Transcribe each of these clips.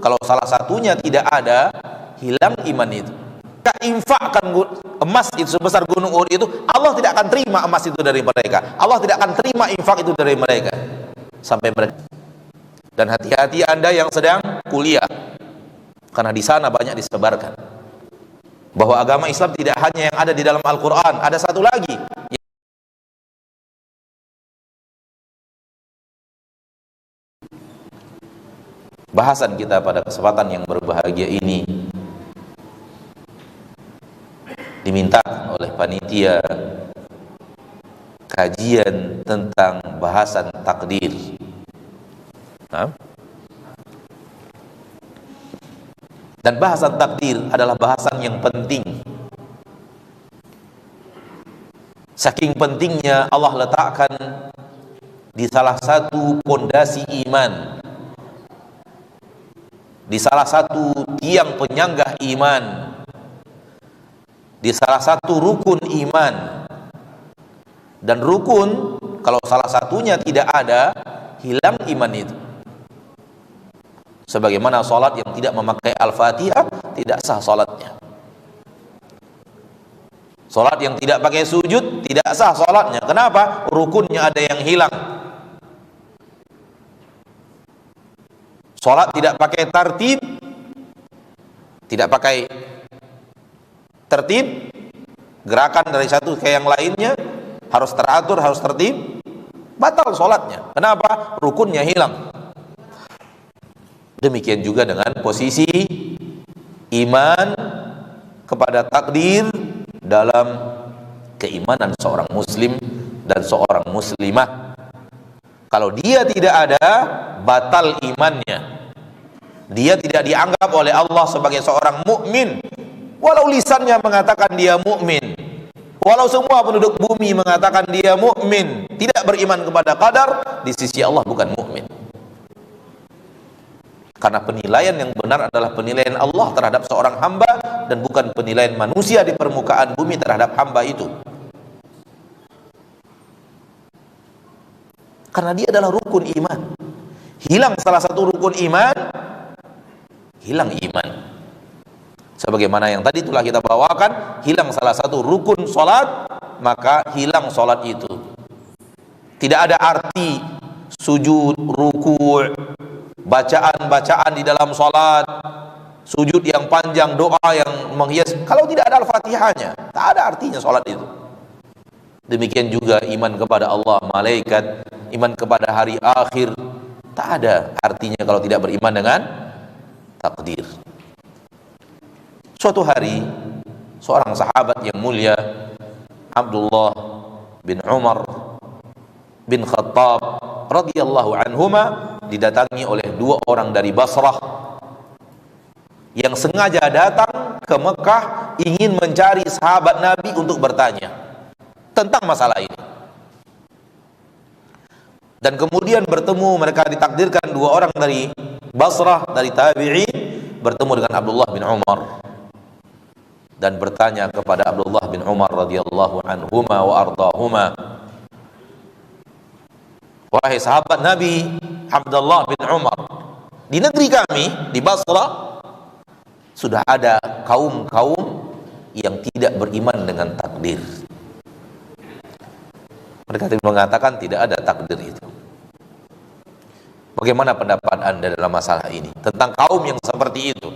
kalau salah satunya tidak ada, hilang iman itu. Jika infakkan emas itu sebesar gunung Uhud itu, Allah tidak akan terima emas itu dari mereka. Allah tidak akan terima infak itu dari mereka sampai mereka. Dan hati-hati Anda yang sedang kuliah, karena di sana banyak disebarkan bahwa agama Islam tidak hanya yang ada di dalam Al-Quran, ada satu lagi. Bahasan kita pada kesempatan yang berbahagia ini dimintakan oleh panitia kajian tentang bahasan takdir. Dan bahasan takdir adalah bahasan yang penting. Saking pentingnya Allah letakkan di salah satu pondasi iman, di salah satu tiang penyanggah iman, di salah satu rukun iman. Dan rukun kalau salah satunya tidak ada, hilang iman itu. Sebagaimana salat yang tidak memakai Al-Fatihah tidak sah salatnya. Salat yang tidak pakai sujud tidak sah salatnya. Kenapa? Rukunnya ada yang hilang. Salat tidak pakai tartib, tidak pakai tertib, gerakan dari satu ke yang lainnya harus teratur, harus tertib, batal salatnya. Kenapa? Rukunnya hilang. Demikian juga dengan posisi iman kepada takdir dalam keimanan seorang muslim dan seorang muslimah. Kalau dia tidak ada, batal imannya. Dia tidak dianggap oleh Allah sebagai seorang mukmin, walau lisannya mengatakan dia mukmin, walau semua penduduk bumi mengatakan dia mukmin, tidak beriman kepada qadar, di sisi Allah bukan mukmin. Karena penilaian yang benar adalah penilaian Allah terhadap seorang hamba dan bukan penilaian manusia di permukaan bumi terhadap hamba itu. Karena dia adalah rukun iman. Hilang salah satu rukun iman, hilang iman. Sebagaimana yang tadi telah kita bawakan, hilang salah satu rukun salat, maka hilang salat itu. Tidak ada arti sujud, ruku', bacaan-bacaan di dalam salat, sujud yang panjang, doa yang menghias, kalau tidak ada Al-Fatihahnya, tak ada artinya salat itu. Demikian juga iman kepada Allah, malaikat, iman kepada hari akhir, tak ada artinya kalau tidak beriman dengan takdir. Suatu hari seorang sahabat yang mulia, Abdullah bin Umar bin Khattab radhiyallahu anhuma, didatangi oleh dua orang dari Basrah yang sengaja datang ke Mekah ingin mencari sahabat Nabi untuk bertanya tentang masalah ini. Dan kemudian bertemu, mereka ditakdirkan dua orang dari Basrah, dari tabi'in, bertemu dengan Abdullah bin Umar dan bertanya kepada Abdullah bin Umar radhiyallahu anhuma wa ardahuma, wahai sahabat Nabi Abdullah bin Umar, di negeri kami di Basrah sudah ada kaum-kaum yang tidak beriman dengan takdir. Mereka mengatakan tidak ada takdir itu. Bagaimana pendapat Anda dalam masalah ini tentang kaum yang seperti itu?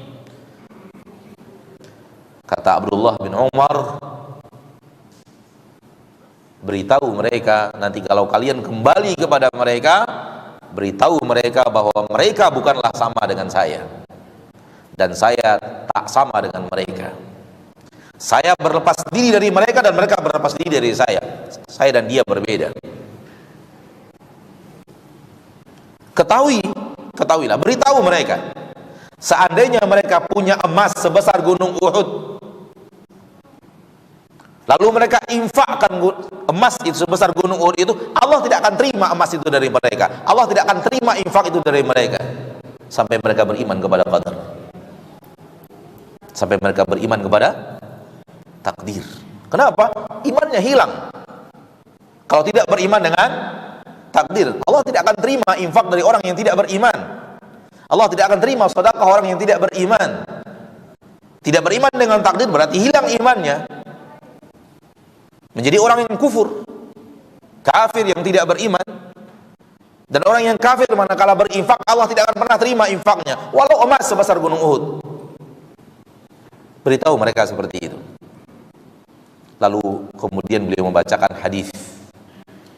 Kata Abdullah bin Umar, beritahu mereka, nanti kalau kalian kembali kepada mereka, beritahu mereka bahwa mereka bukanlah sama dengan saya, dan saya tak sama dengan mereka. Saya berlepas diri dari mereka dan mereka berlepas diri dari saya. Saya dan dia berbeda. Ketahuilah, beritahu mereka, seandainya mereka punya emas sebesar gunung Uhud, lalu mereka infakkan emas itu sebesar gunung Uhud itu, Allah tidak akan terima emas itu dari mereka. Allah tidak akan terima infak itu dari mereka sampai mereka beriman kepada qadar, sampai mereka beriman kepada takdir. Kenapa? Imannya hilang. Kalau tidak beriman dengan takdir, Allah tidak akan terima infak dari orang yang tidak beriman. Allah tidak akan terima sedekah orang yang tidak beriman. Tidak beriman dengan takdir berarti hilang imannya, menjadi orang yang kufur, kafir yang tidak beriman. Dan orang yang kafir manakala berinfak, Allah tidak akan pernah terima infaknya, walau emas sebesar gunung Uhud. Beritahu mereka seperti itu. Lalu kemudian beliau membacakan hadis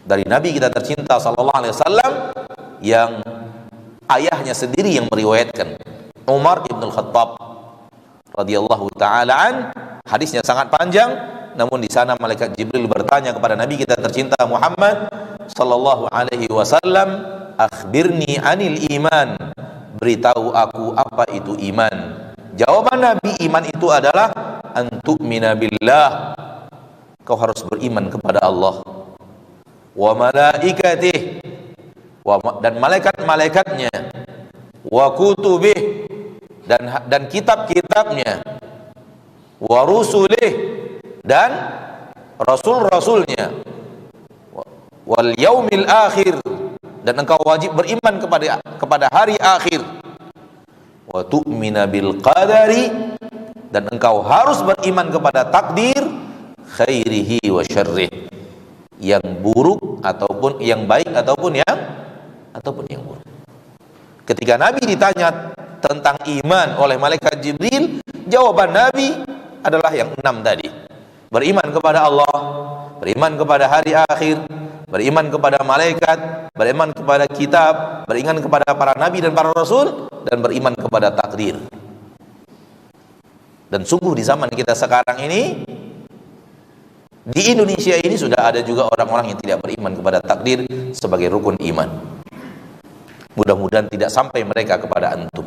dari Nabi kita tercinta sallallahu alaihi wasallam yang ayahnya sendiri yang meriwayatkan, Umar ibn al-Khattab radhiyallahu taala an. Hadisnya sangat panjang, namun di sana malaikat Jibril bertanya kepada Nabi kita tercinta Muhammad sallallahu alaihi wasallam, akhbirni anil iman, beritahu aku apa itu iman. Jawaban Nabi, iman itu adalah antu'mina billah, kau harus beriman kepada Allah, wa malaikatih, dan malaikat-malaikatnya, wa kutubih, dan kitab-kitabnya, wa rusulih, dan rasul-rasulnya, wal yaumil akhir, dan engkau wajib beriman kepada hari akhir, wa tu'mina bil qadari, dan engkau harus beriman kepada takdir, khairihi wa syarrih, yang buruk ataupun yang baik ataupun yang buruk. Ketika Nabi ditanya tentang iman oleh malaikat Jibril, jawaban Nabi adalah yang 6 tadi. Beriman kepada Allah, beriman kepada hari akhir, beriman kepada malaikat, beriman kepada kitab, beriman kepada para nabi dan para rasul, dan beriman kepada takdir. Dan sungguh di zaman kita sekarang ini, di Indonesia ini sudah ada juga orang-orang yang tidak beriman kepada takdir sebagai rukun iman. Mudah-mudahan tidak sampai mereka kepada antum.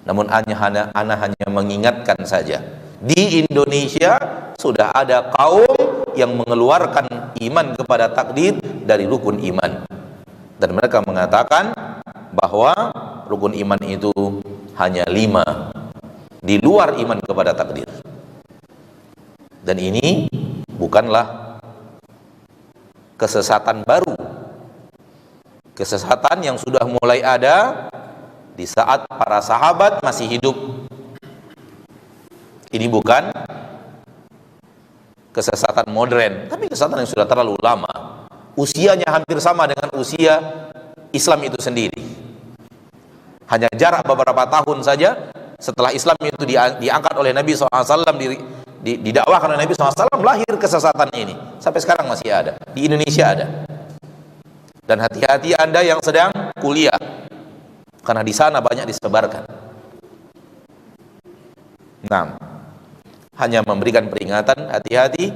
Namun ana hanya mengingatkan saja, di Indonesia sudah ada kaum yang mengeluarkan iman kepada takdir dari rukun iman, dan mereka mengatakan bahwa rukun iman itu hanya 5 di luar iman kepada takdir. Dan ini bukanlah kesesatan baru, kesesatan yang sudah mulai ada di saat para sahabat masih hidup. Ini bukan kesesatan modern, tapi kesesatan yang sudah terlalu lama, usianya hampir sama dengan usia Islam itu sendiri. Hanya jarak beberapa tahun saja setelah Islam itu diangkat oleh Nabi SAW, didakwahkan oleh Nabi SAW, lahir kesesatan ini. Sampai sekarang masih ada, di Indonesia ada. Dan hati-hati Anda yang sedang kuliah, karena di sana banyak disebarkan. Nah, hanya memberikan peringatan, hati-hati.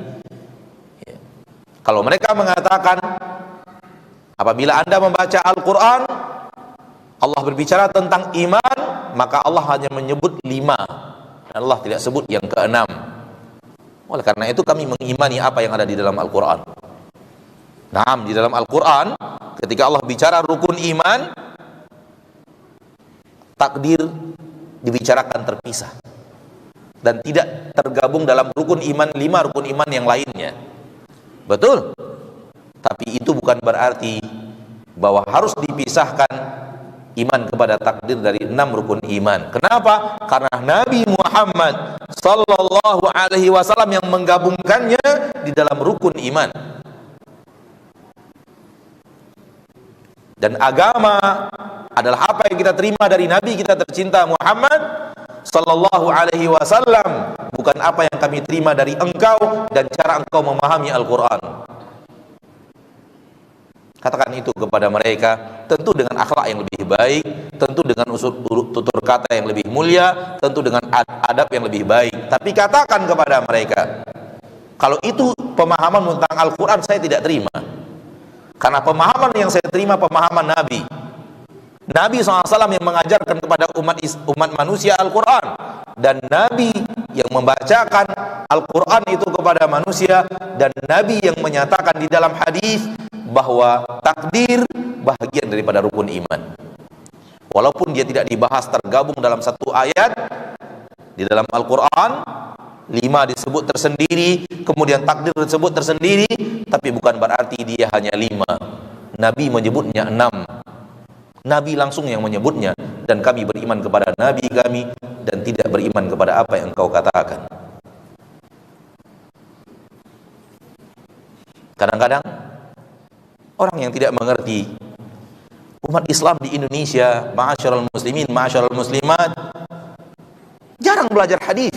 Kalau mereka mengatakan apabila Anda membaca Al-Quran, Allah berbicara tentang iman, maka Allah hanya menyebut 5, dan Allah tidak sebut yang ke-6. Oleh karena itu kami mengimani apa yang ada di dalam Al-Quran. Nah, di dalam Al-Quran ketika Allah bicara rukun iman, takdir dibicarakan terpisah dan tidak tergabung dalam rukun iman 5 rukun iman yang lainnya. Betul, tapi itu bukan berarti bahwa harus dipisahkan iman kepada takdir dari 6 rukun iman. Kenapa? Karena Nabi Muhammad sallallahu alaihi wasallam yang menggabungkannya di dalam rukun iman. Dan agama adalah apa yang kita terima dari Nabi kita tercinta Muhammad sallallahu alaihi wasallam, bukan apa yang kami terima dari engkau dan cara engkau memahami Al-Quran. Katakan itu kepada mereka, tentu dengan akhlak yang lebih baik, tentu dengan tutur kata yang lebih mulia, tentu dengan adab yang lebih baik. Tapi katakan kepada mereka, kalau itu pemahaman tentang Al-Quran saya tidak terima, karena pemahaman yang saya terima pemahaman Nabi. Nabi SAW yang mengajarkan kepada umat manusia Al-Quran, dan Nabi yang membacakan Al-Quran itu kepada manusia, dan Nabi yang menyatakan di dalam hadis bahwa takdir bahagian daripada rukun iman. Walaupun dia tidak dibahas tergabung dalam satu ayat di dalam Al-Quran, 5 disebut tersendiri, kemudian takdir disebut tersendiri, tapi bukan berarti dia hanya 5. Nabi menyebutnya 6. Nabi langsung yang menyebutnya, dan kami beriman kepada Nabi kami dan tidak beriman kepada apa yang engkau katakan. Kadang-kadang orang yang tidak mengerti, umat Islam di Indonesia, ma'asyiral muslimin, ma'asyiral muslimat, jarang belajar hadis.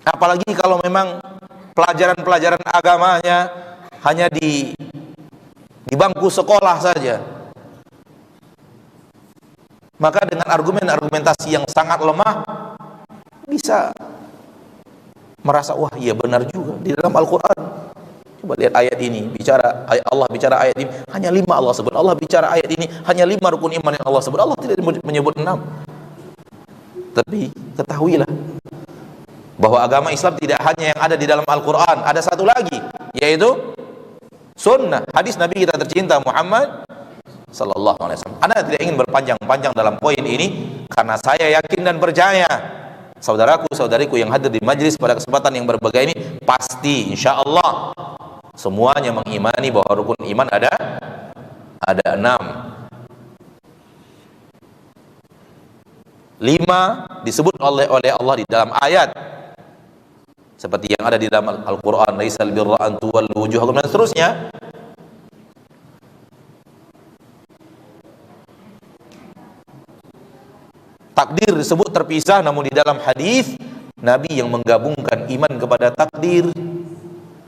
Apalagi kalau memang pelajaran-pelajaran agamanya hanya di bangku sekolah saja, maka dengan argumentasi yang sangat lemah bisa merasa, wah iya benar juga di dalam Al-Quran. Coba lihat ayat ini, bicara Allah bicara ayat ini hanya 5 Allah sebut, Allah bicara ayat ini hanya 5 rukun iman yang Allah sebut, Allah tidak menyebut 6. Tapi ketahuilah bahwa agama Islam tidak hanya yang ada di dalam Al-Quran, ada satu lagi, yaitu sunnah, hadis Nabi kita tercinta Muhammad sallallahu alaihi wasallam. Anda tidak ingin berpanjang-panjang dalam poin ini, karena saya yakin dan percaya saudaraku saudariku yang hadir di majlis pada kesempatan yang berbahagia ini pasti insya Allah semuanya mengimani bahwa rukun iman ada 6. 5 disebut oleh Allah di dalam ayat seperti yang ada di dalam Al-Quran, laisal birra an tuwallu wujuhakum, dan seterusnya. Takdir disebut terpisah, namun di dalam hadis Nabi yang menggabungkan iman kepada takdir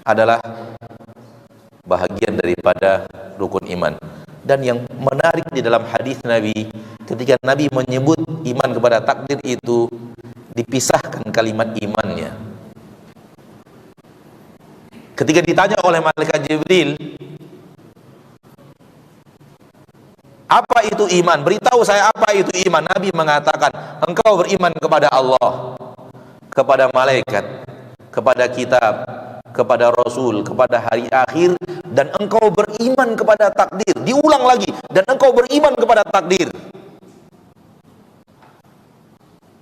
adalah bahagian daripada rukun iman. Dan yang menarik di dalam hadis Nabi, ketika Nabi menyebut iman kepada takdir itu dipisahkan kalimat imannya. Ketika ditanya oleh malaikat Jibril, apa itu iman? Beritahu saya apa itu iman. Nabi mengatakan, engkau beriman kepada Allah, kepada malaikat, kepada kitab, kepada Rasul, kepada hari akhir, dan engkau beriman kepada takdir. Diulang lagi, dan engkau beriman kepada takdir.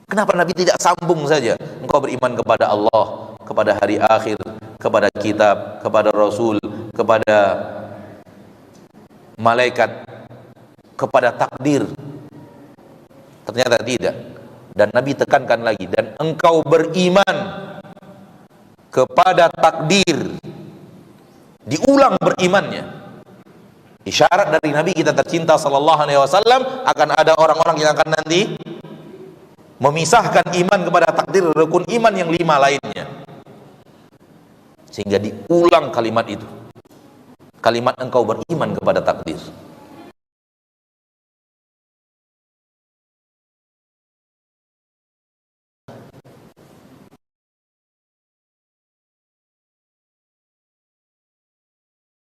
Kenapa Nabi tidak sambung saja? Engkau beriman kepada Allah, kepada hari akhir, kepada kitab, kepada Rasul, kepada malaikat, kepada takdir. Ternyata tidak. Dan Nabi tekankan lagi, dan engkau beriman kepada takdir. Diulang berimannya. Isyarat dari Nabi kita tercinta sallallahu alaihi wasallam akan ada orang-orang yang akan nanti memisahkan iman kepada takdir rukun iman yang 5 lainnya, sehingga diulang kalimat itu, kalimat engkau beriman kepada takdir.